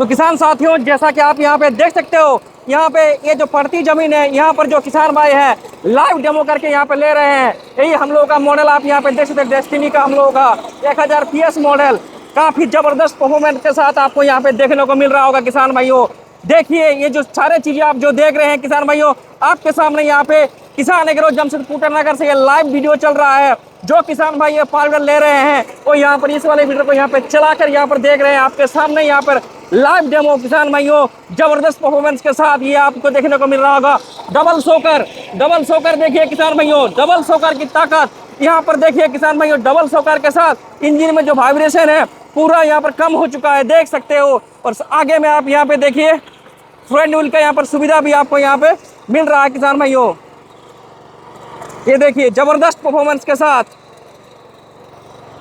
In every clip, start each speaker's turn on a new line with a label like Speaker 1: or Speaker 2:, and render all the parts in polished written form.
Speaker 1: तो किसान साथियों, जैसा कि आप यहाँ पे देख सकते हो, यहाँ पे ये जो पड़ती जमीन है, यहाँ पर जो किसान भाई है लाइव डेमो करके यहाँ पे ले रहे हैं। यही हम लोगों का मॉडल आप यहाँ पे देख सकते हैं, डेस्टिनी का हम लोगों का 1000 PS मॉडल काफी जबरदस्त परफॉर्मेंस के साथ आपको यहाँ पे देखने को मिल रहा होगा। किसान भाइयों देखिए, ये जो सारे चीजें आप जो देख रहे हैं किसान भाइयों, आपके सामने यहाँ पे किसान एग्रो जमशेदपुर नगर से ये लाइव वीडियो चल रहा है। जो किसान भाई ये पाउडर ले रहे हैं वो यहाँ पर इस वाले वीडियो को यहाँ पे चलाकर यहाँ पर देख रहे हैं आपके सामने। यहाँ पर लाइव डेमो किसान भाइयों जबरदस्त परफॉर्मेंस के साथ ये आपको देखने को मिल रहा होगा। डबल सोकर देखिए किसान भाइयों, डबल सोकर की ताकत यहाँ पर देखिए किसान भाइयों। डबल सोकर के साथ इंजन में जो वाइब्रेशन है पूरा यहाँ पर कम हो चुका है, देख सकते हो। और आगे में आप यहाँ पे देखिए फ्रंट व्हील का यहाँ पर सुविधा भी आपको यहाँ पे मिल रहा है किसान भाइयों। ये देखिए जबरदस्त परफॉर्मेंस के साथ।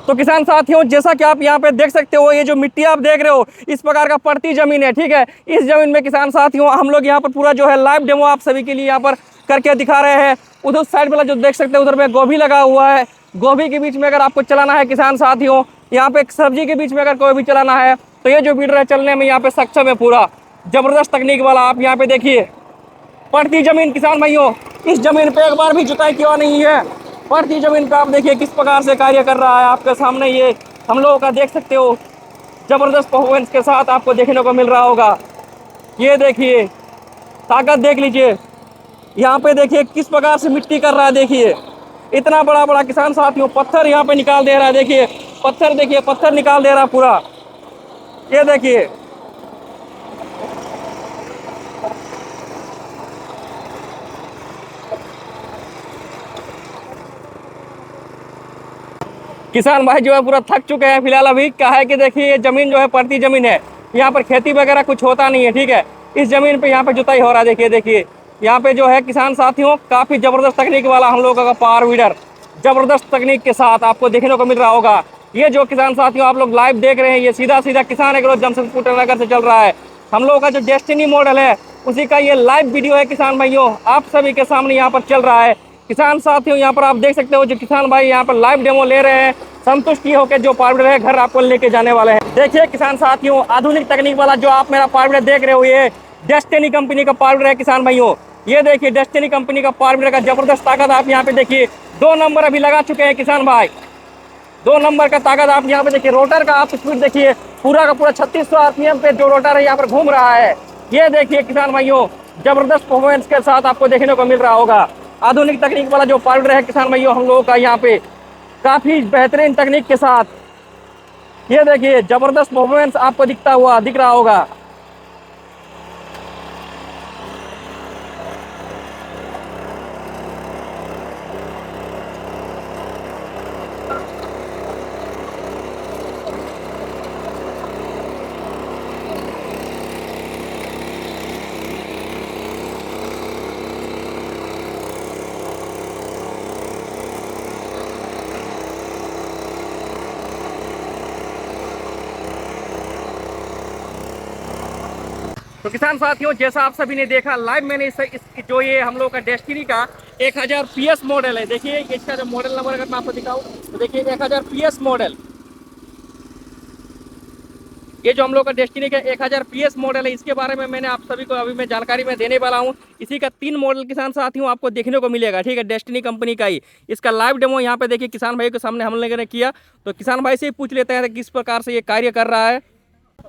Speaker 1: तो किसान साथियों, जैसा कि आप यहाँ पे देख सकते हो, ये जो मिट्टी आप देख रहे हो इस प्रकार का पड़ती जमीन है, ठीक है। इस जमीन में किसान साथियों हम लोग यहाँ पर पूरा जो है लाइव डेमो आप सभी के लिए यहाँ पर करके दिखा रहे हैं। उधर साइड वाला जो देख सकते हो उधर में गोभी लगा हुआ है। गोभी के बीच में अगर आपको चलाना है किसान साथियों, यहाँ पे सब्जी के बीच में अगर कोई भी चलाना है तो ये जो वीडर है चलने में यहाँ पे सक्षम है, पूरा जबरदस्त तकनीक वाला। आप यहाँ पे देखिए पड़ती जमीन किसान भाइयों, इस जमीन पे एक बार भी जुताई क्यों नहीं है। पड़ती जमीन पे आप देखिए किस प्रकार से कार्य कर रहा है आपके सामने, ये हम लोगों का देख सकते हो जबरदस्त परफॉर्मेंस के साथ आपको देखने को मिल रहा होगा। ये देखिए ताकत देख लीजिए, यहाँ पे देखिए किस प्रकार से मिट्टी कर रहा है। देखिए इतना बड़ा बड़ा किसान साथियों पत्थर यहाँ पे निकाल दे रहा है। देखिए पत्थर निकाल दे रहा है पूरा। ये देखिए किसान भाई जो है पूरा थक चुके हैं फिलहाल अभी। क्या है कि देखिए ये जमीन जो है पड़ती जमीन है, यहाँ पर खेती वगैरह कुछ होता नहीं है, ठीक है। इस जमीन पे यहाँ पे जुताई हो रहा है। देखिए यहाँ पे जो है किसान साथियों काफी जबरदस्त तकनीक वाला हम लोगों का पावर वीडर जबरदस्त तकनीक के साथ आपको देखने को मिल रहा होगा। ये जो किसान साथियों आप लोग लाइव देख रहे हैं ये सीधा किसान एग्रो जमशेदपुर नगर से चल रहा है। हम लोगों का जो डेस्टिनी मॉडल है उसी का ये लाइव वीडियो है किसान भाइयों, आप सभी के सामने यहाँ पर चल रहा है। किसान साथियों यहाँ पर आप देख सकते हो जो किसान भाई यहाँ पर लाइव डेमो ले रहे हैं, संतुष्टि होकर जो पाउडर है घर आपको लेके जाने वाले हैं। देखिए किसान साथियों आधुनिक तकनीक वाला जो आप मेरा पाउडर देख रहे हो ये डेस्टिनी कंपनी का पाउडर है किसान भाइयों। ये देखिए डेस्टिनी कंपनी का पाउडर का जबरदस्त ताकत आप यहाँ पे देखिए 2 नंबर अभी लगा चुके हैं किसान भाई। 2 नंबर का ताकत आप यहाँ पे देखिए। रोटर का आप स्पीड देखिए पूरा का पूरा 3600 RPM पे जो रोटर है यहाँ पर घूम रहा है। ये देखिए किसान भाइयों जबरदस्त परफॉर्मेंस के साथ आपको देखने को मिल रहा होगा। आधुनिक तकनीक वाला जो पाउडर है किसान भाइयों हम लोगों का यहाँ पे काफी बेहतरीन तकनीक के साथ। ये देखिए जबरदस्त परफॉर्मेंस आपको दिख रहा होगा। तो किसान साथियों जैसा आप सभी ने देखा लाइव मैंने जो ये हम लोग का डेस्टिनी का 1000 PS मॉडल है। देखिए इसका जो मॉडल नंबर अगर मैं आपको दिखाऊं तो देखिए 1000 PS मॉडल, ये जो हम लोग का डेस्टिनी का 1000 PS मॉडल है इसके बारे में मैंने आप सभी को अभी मैं जानकारी में देने वाला हूं। इसी का 3 मॉडल किसान साथियों आपको देखने को मिलेगा, ठीक है, डेस्टिनी कंपनी का ही। इसका लाइव डेमो यहाँ पे देखिए किसान भाई के सामने हम लोगों ने किया। तो किसान भाई से ही पूछ लेते हैं किस प्रकार से ये कार्य कर रहा है।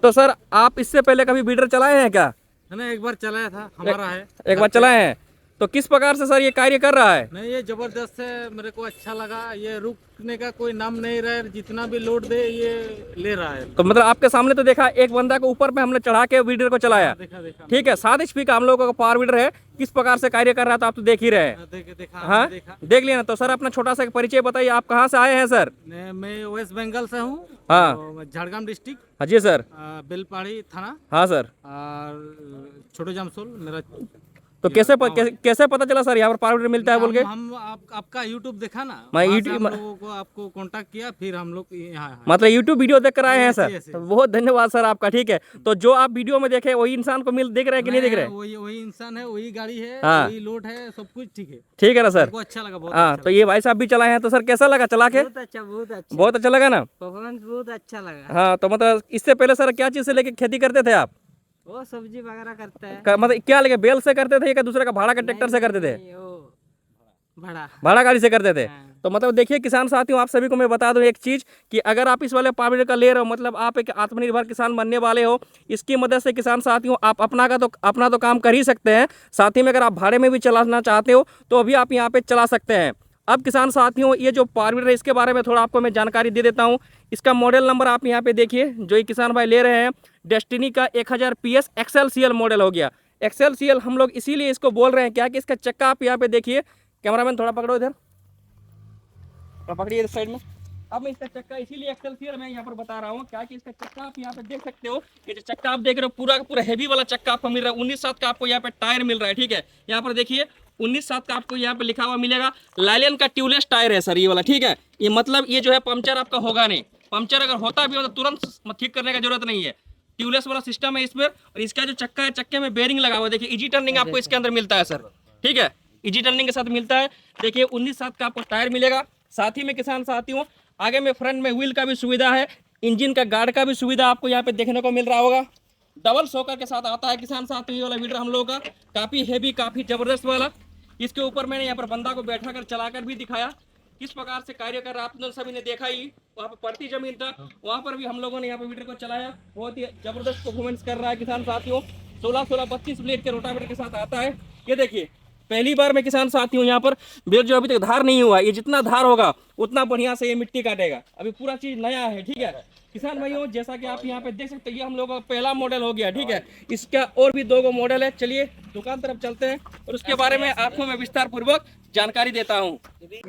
Speaker 1: तो सर आप इससे पहले कभी वीडर चलाए हैं क्या?
Speaker 2: मैंने एक बार चलाया था, हमारा है।
Speaker 1: एक बार चलाए हैं, तो किस प्रकार से सर ये कार्य कर रहा है?
Speaker 2: नहीं ये जबरदस्त है, मेरे को अच्छा लगा। ये रुकने का कोई नाम नहीं रहा है, जितना भी लोड दे ये ले रहा है।
Speaker 1: तो मतलब आपके सामने तो देखा एक बंदा को ऊपर पे हमने चढ़ा के वीडर को चलाया,
Speaker 2: देखा
Speaker 1: ठीक है। 7 HP का हम लोगों का पावर वीडर है, किस प्रकार से कार्य कर रहा था आप तो देख ही रहे हैं। हाँ देख लिया ना। तो सर अपना छोटा सा परिचय बताइए, आप कहाँ से आए हैं सर?
Speaker 2: मैं वेस्ट बंगाल से हूँ।
Speaker 1: हाँ
Speaker 2: झारग्राम डिस्ट्रिक्ट।
Speaker 1: हाँ जी सर।
Speaker 2: बेलपाड़ी थाना।
Speaker 1: हाँ सर।
Speaker 2: और छोटे जामसोल मेरा।
Speaker 1: तो कैसे पता चला सर यहाँ पर पावर वीडर मिलता है बोल के?
Speaker 2: हम आपका यूट्यूब देखा ना,
Speaker 1: मैं
Speaker 2: यूट्यूब लोगों को आपको कांटेक्ट किया, फिर हम लोग यहाँ
Speaker 1: मतलब यूट्यूब वीडियो देख कर आए हैं सर। तो बहुत धन्यवाद सर आपका, ठीक है। तो जो आप वीडियो में देखे वही इंसान को देख रहे हैं कि नहीं देख रहे हैं?
Speaker 2: वही इंसान है, वही गाड़ी है,
Speaker 1: हाँ।
Speaker 2: वही लोड है, सब कुछ
Speaker 1: ठीक है ना सर?
Speaker 2: अच्छा लगा बहुत।
Speaker 1: हाँ तो ये भाई साहब भी चलाए हैं, तो सर कैसा लगा चला के? बहुत अच्छा लगा ना?
Speaker 2: परफॉर्मेंस बहुत अच्छा लगा।
Speaker 1: हाँ तो मतलब इससे पहले सर क्या चीज से लेके खेती करते थे आप?
Speaker 3: वो सब्जी वगैरह करता है।
Speaker 1: मतलब क्या लगे, बैल से करते थे या दूसरे का भाड़ा का ट्रैक्टर से करते थे?
Speaker 3: नहीं, वो बड़ा
Speaker 1: भाड़ा गाड़ी से करते थे।
Speaker 3: हाँ।
Speaker 1: तो मतलब देखिए किसान साथियों, आप सभी को मैं बता दूं एक चीज़ कि अगर आप इस वाले पावर वीडर का ले रहे हो, मतलब आप एक आत्मनिर्भर किसान बनने वाले हो, इसकी मदद से किसान साथियों आप अपना तो काम कर ही सकते हैं, साथ ही में अगर आप भाड़े में भी चलाना चाहते हो तो अभी आप यहाँ पे चला सकते हैं। अब किसान साथियों, ये जो पावर वीडर है इसके बारे में थोड़ा आपको मैं जानकारी दे देता हूँ। इसका मॉडल नंबर आप यहाँ पे देखिए, जो ये किसान भाई ले रहे हैं, डेस्टिनी का 1000 PS XLCL मॉडल हो गया। XLCL हम लोग इसीलिए इसको बोल रहे हैं क्या कि इसका चक्का आप यहाँ पे देखिए, कैमरामैन थोड़ा पकड़ो इधर, तो पकड़िए इस साइड में। अब मैं इसका चक्का इसीलिए एक्सेलसियर मैं यहाँ पर बता रहा हूँ क्या कि इसका चक्का आप यहाँ पे देख सकते हो, ये जो चक्का आप देख रहे हो पूरा का पूरा हैवी वाला चक्का आपको मिल रहा है। 19/7 का आपको यहाँ पे टायर मिल रहा है, ठीक है। यहाँ पर देखिए 19/7 का आपको यहाँ पे लिखा हुआ मिलेगा। लाइलन का ट्यूबलेस टायर है सर ये वाला, ठीक है। ये मतलब ये जो है पंचर आपका होगा नहीं, पंचर अगर होता भी हो तो तुरंत ठीक करने का जरूरत नहीं है। ट्यूबलेस वाला सिस्टम है इसमें। और इसका जो चक्का है, चक्के में बेरिंग लगा हुआ है, देखिए इजी टर्निंग आपको इसके अंदर मिलता है सर, ठीक है। इजी टर्निंग के साथ मिलता है। देखिए 19/7 का आपको टायर मिलेगा। साथ ही में किसान साथियों आगे में फ्रंट में व्हील का भी सुविधा है, इंजन का गार्ड का भी सुविधा आपको यहाँ पे देखने को मिल रहा होगा। डबल शॉकर के साथ आता है किसान साथियों ये वाला वीडर हम लोगों का, काफ़ी हैवी काफ़ी ज़बरदस्त वाला। इसके ऊपर मैंने यहाँ पर बंदा को बैठा कर चला कर भी दिखाया किस प्रकार से कार्य कर रहा है। आप लोग सभी ने देखा ही, वहाँ पर पड़ती जमीन था, वहाँ पर भी हम लोगों ने यहाँ पर वीडर को चलाया। बहुत ही ज़बरदस्त परफॉर्मेंस कर रहा है किसान साथियों। 16-16-32 ब्लेड के रोटावेटर के साथ आता है। ये देखिए पहली बार में किसान साथियों यहाँ पर बेल जो अभी तक धार नहीं हुआ, ये जितना धार होगा उतना बढ़िया से ये मिट्टी काटेगा। अभी पूरा चीज नया है, ठीक है किसान भाइयों। जैसा कि आप यहाँ पे देख सकते हैं, ये हम लोगों का पहला मॉडल हो गया, ठीक है। इसका और भी 2 मॉडल है। चलिए दुकान तरफ चलते हैं और उसके बारे में आपको मैं विस्तार पूर्वक जानकारी देता हूँ।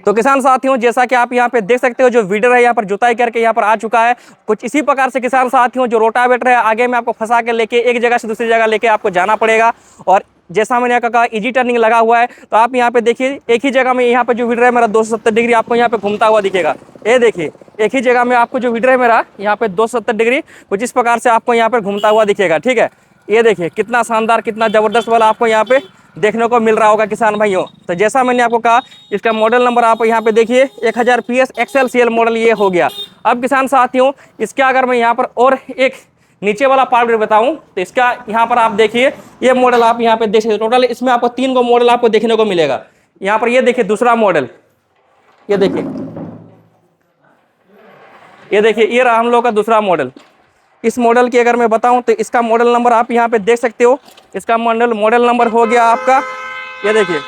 Speaker 1: तो किसान साथियों जैसा कि आप यहाँ पे देख सकते हो, जो वीडर है यहाँ पर जुताई करके यहाँ पर आ चुका है। कुछ इसी प्रकार से किसान साथियों जो रोटावेटर है आगे में आपको फंसा के लेके एक जगह से दूसरी जगह लेके आपको जाना पड़ेगा। और जैसा मैंने कहा इजी टर्निंग लगा हुआ है, तो आप यहाँ पे देखिए एक ही जगह में यहाँ पे जो वीडर है मेरा 270 डिग्री आपको यहाँ पे घूमता हुआ दिखेगा। ये देखिए एक ही जगह में आपको जो वीडर है मेरा यहाँ पे 270 डिग्री कुछ इस प्रकार से आपको यहाँ पे घूमता हुआ दिखेगा, ठीक है। ये देखिए कितना शानदार कितना ज़बरदस्त वाला आपको यहाँ पे देखने को मिल रहा होगा किसान भाइयों। तो जैसा मैंने आपको कहा इसका मॉडल नंबर आप यहाँ पे देखिए 1000 PS XLCL मॉडल ये हो गया। अब किसान साथियों इसका अगर मैं यहाँ पर और एक नीचे वाला पार्ट बताऊं तो इसका यहाँ पर आप देखिए ये मॉडल आप यहाँ पे देख सकते, टोटल इसमें आपको 3 मॉडल आपको देखने को मिलेगा। यहाँ पर ये देखिए दूसरा मॉडल, ये देखिए ये रहा हम लोग का दूसरा मॉडल। इस मॉडल की अगर मैं बताऊं तो इसका मॉडल नंबर आप यहाँ पे देख सकते हो। इसका मॉडल नंबर हो गया आपका, ये देखिए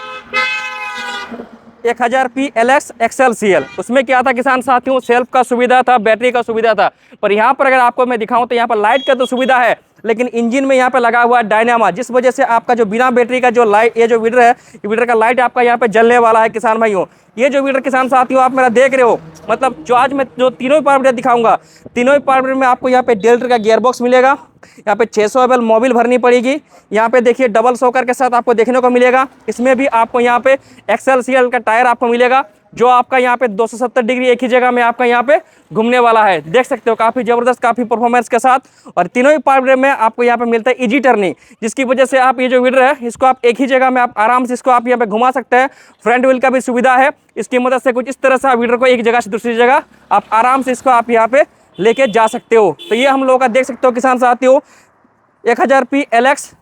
Speaker 1: 1000 PLX XLCL। उसमें क्या था किसान साथियों, सेल्फ का सुविधा था, बैटरी का सुविधा था। पर यहाँ पर अगर आपको मैं दिखाऊं तो यहाँ पर लाइट का तो सुविधा है, लेकिन इंजन में यहाँ पे लगा हुआ है डायनामा, जिस वजह से आपका जो बिना बैटरी का जो लाइट, ये जो वीडर है, ये वीडर का लाइट आपका यहाँ पे जलने वाला है किसान भाइयों। ये जो वीडर किसान साथियों आप मेरा देख रहे हो, मतलब जो आज मैं जो तीनों ही पावर वीडर दिखाऊंगा, तीनों ही पावर वीडर में आपको यहाँ पे 1.5 लीटर का गियर बॉक्स मिलेगा। यहाँ पे 600 ml मोबिल भरनी पड़ेगी। यहाँ पे देखिए डबल शॉकर के साथ आपको देखने को मिलेगा। इसमें भी आपको यहाँ पे XLCL का टायर आपको मिलेगा, जो आपका यहाँ पे 270 डिग्री एक ही जगह में आपका यहाँ पे घूमने वाला है। देख सकते हो काफ़ी ज़बरदस्त काफ़ी परफॉर्मेंस के साथ। और तीनों ही पावर में आपको यहाँ पे मिलता है इजी टर्निंग, जिसकी वजह से आप ये जो वीडर है इसको आप एक ही जगह में आप आराम से इसको आप यहाँ पे घुमा सकते हैं। फ्रंट व्हील का भी सुविधा है, इसकी मदद से कुछ इस तरह से आप वीडर को एक जगह से दूसरी जगह आप आराम से इसको आप यहाँ पे लेके जा सकते हो। तो ये हम लोगों का देख सकते हो किसान साथियों 1000 PLX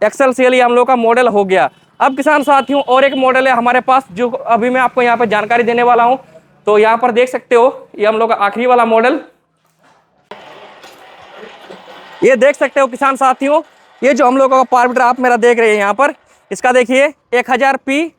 Speaker 1: XLCL ये हम लोग का मॉडल हो गया। अब किसान साथियों और एक मॉडल है हमारे पास जो अभी मैं आपको यहाँ पर जानकारी देने वाला हूँ। तो यहाँ पर देख सकते हो ये हम लोग का आखिरी वाला मॉडल, ये देख सकते हो किसान साथियों। ये जो हम लोगों का पावर वीडर आप मेरा देख रहे हैं यहाँ पर, इसका देखिए 1000 P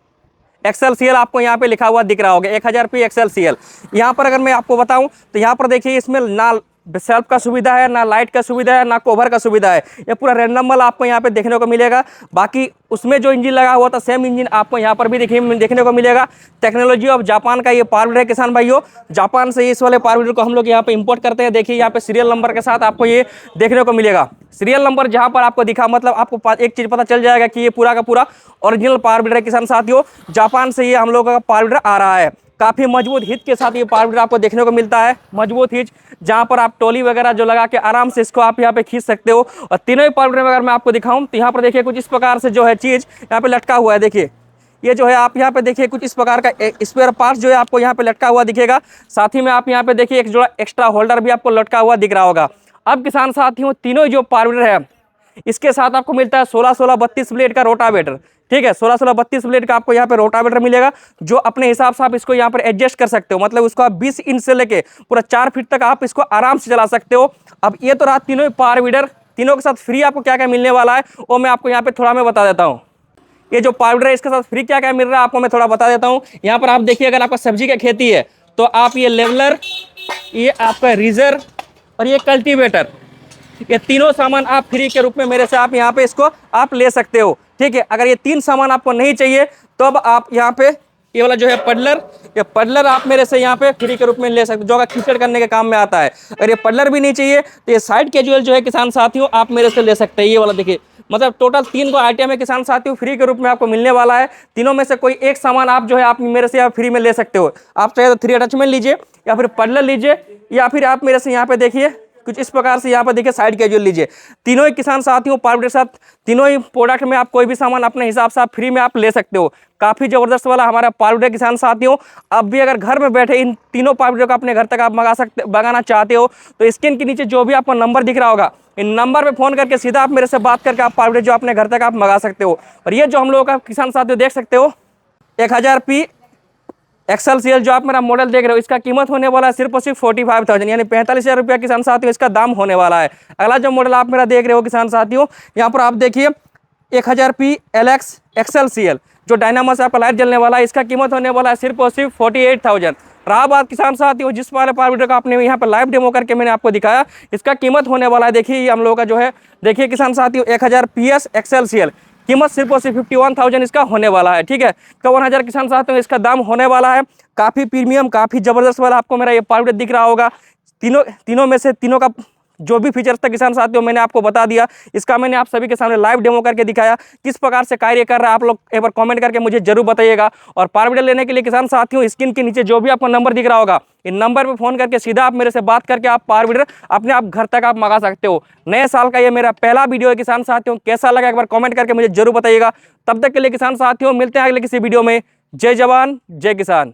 Speaker 1: XLCL आपको यहाँ पे लिखा हुआ दिख रहा होगा, 1000 P XLCL। यहाँ पर अगर मैं आपको बताऊँ तो यहाँ पर देखिए इसमें ना सेल्फ का सुविधा है, ना लाइट का सुविधा है, ना कवर का सुविधा है। ये पूरा रैंडम वाला आपको यहाँ पे देखने को मिलेगा। बाकी उसमें जो इंजन लगा हुआ था सेम इंजन आपको यहाँ पर भी देखने को मिलेगा। टेक्नोलॉजी ऑफ जापान का ये पावर वीडर है किसान भाइयों। जापान से इस वाले पावर वीडर को हम लोग यहाँ पे इंपोर्ट करते हैं। देखिए यहाँ पे सीरियल नंबर के साथ आपको ये देखने को मिलेगा। सीरियल नंबर जहाँ पर आपको दिखा, मतलब आपको एक चीज़ पता चल जाएगा कि ये पूरा का पूरा ओरिजिनल पावर वीडर है किसान साथियों। जापान से ये हम लोग का पावर वीडर आ रहा है। काफ़ी मजबूत हिच के साथ ये पावर वीडर आपको देखने को मिलता है, मजबूत हिच, जहाँ पर आप टोली वगैरह जो लगा के आराम से इसको आप यहाँ पे खींच सकते हो। और तीनों ही पावर वीडर में अगर मैं आपको दिखाऊं तो यहाँ पर देखिए कुछ इस प्रकार से जो है चीज़ यहाँ पे लटका हुआ है। देखिए ये जो है आप यहाँ पे देखिए कुछ इस प्रकार का स्पेयर पार्ट्स जो है आपको यहाँ पे लटका हुआ दिखेगा। साथ ही में आप यहाँ पे देखिए एक जोड़ा एक्स्ट्रा होल्डर भी आपको लटका हुआ दिख रहा होगा। अब किसान साथियों तीनों जो पावर वीडर है इसके साथ आपको मिलता है 16-32 ब्लेड का रोटावेटर। ठीक है, 16-32 ब्लेड का आपको यहाँ पे रोटावेटर मिलेगा, जो अपने हिसाब से आप इसको यहाँ पर एडजस्ट कर सकते हो। मतलब उसको आप 20 इंच से लेके पूरा 4 फीट तक आप इसको आराम से चला सकते हो। अब ये तो रहा तीनों पावर वीडर, तीनों के साथ फ्री आपको क्या क्या मिलने वाला है वो मैं आपको यहाँ पे थोड़ा मैं बता देता हूँ। ये जो पावर वीडर है इसके साथ फ्री क्या क्या मिल रहा है आपको मैं थोड़ा बता देता हूँ। यहाँ पर आप देखिए, अगर आपका सब्जी की खेती है तो आप ये लेवलर, ये आपका रीजर और ये कल्टीवेटर, ये तीनों सामान आप फ्री के रूप में मेरे से आप यहाँ पे इसको आप ले सकते हो। ठीक है, अगर ये 3 सामान आपको नहीं चाहिए तो अब आप यहाँ पे ये वाला जो है पडलर, ये पडलर आप मेरे से यहाँ पे फ्री के रूप में ले सकते हो, जो का कीचड़ करने के काम में आता है। अगर ये पडलर भी नहीं चाहिए तो ये साइड कैजुअल जो है किसान साथियों आप मेरे से ले सकते हैं। ये वाला देखिए, मतलब टोटल 3 को आइटम है किसान साथियों फ्री के रूप में आपको मिलने वाला है। तीनों में से कोई एक सामान आप जो है आप मेरे से फ्री में ले सकते हो। आप चाहे तो 3 अटैचमेंट लीजिए या फिर पडलर लीजिए, या फिर आप मेरे से यहाँ पे देखिए कुछ इस प्रकार से यहाँ पर देखिए साइड कैजुअल लीजिए। तीनों ही किसान साथियों पावर के साथ तीनों ही प्रोडक्ट में आप कोई भी सामान अपने हिसाब से आप फ्री में आप ले सकते हो। काफ़ी ज़बरदस्त वाला हमारा पावर किसान साथियों। अब भी अगर घर में बैठे इन तीनों पावर को अपने घर तक आप मंगाना चाहते हो तो स्क्रीन के नीचे जो भी आपको नंबर दिख रहा होगा, इन नंबर पे फ़ोन करके सीधा आप मेरे से बात करके आप पावर जो अपने घर तक आप मंगा सकते हो। और ये जो हम लोगों का किसान साथियों देख सकते हो 1000 पी XLCL जो आप मेरा मॉडल देख रहे हो, इसका कीमत होने वाला है सिर्फ और सिर्फ 45,000 यानी 45,000 रुपया किसान साथियों इसका दाम होने वाला है। अगला जो मॉडल आप मेरा देख रहे हो किसान साथियों, यहाँ पर आप देखिए 1000 पी LX XLCL जो डायनामो से आपका लाइट जलने वाला है, इसका कीमत होने वाला है सिर्फ और सिर्फ 48,000। रहा बात किसान साथियों जिस वाले पावर वीडर का आपने यहाँ पर लाइव डेमो करके मैंने आपको दिखाया, इसका कीमत होने वाला है, देखिए हम लोगों का जो है देखिए किसान साथियों 1000 PS XLCL कीमत सिर्फ और सिर्फ 51,000 इसका होने वाला है। ठीक है, 51,000 किसान साथियों इसका दाम होने वाला है। काफ़ी प्रीमियम, काफ़ी ज़बरदस्त वाला आपको मेरा ये पावर वीडर दिख रहा होगा। तीनों में से तीनों का जो भी फीचर्स था किसान साथियों मैंने आपको बता दिया। इसका मैंने आप सभी के सामने लाइव डेमो करके दिखाया, किस प्रकार से कार्य कर रहा है। आप लोग एक बार कमेंट करके मुझे जरूर बताइएगा। और पावर वीडर लेने के लिए किसान साथियों स्क्रीन के नीचे जो भी आपको नंबर दिख रहा होगा, इन नंबर पर फोन करके सीधा आप मेरे से बात करके आप पावर वीडर अपने आप घर तक आप मंगा सकते हो। नए साल का ये मेरा पहला वीडियो है किसान साथियों, कैसा लगा एक बार कमेंट करके मुझे जरूर बताइएगा। तब तक के लिए किसान साथियों मिलते हैं अगले किसी वीडियो में। जय जवान जय किसान।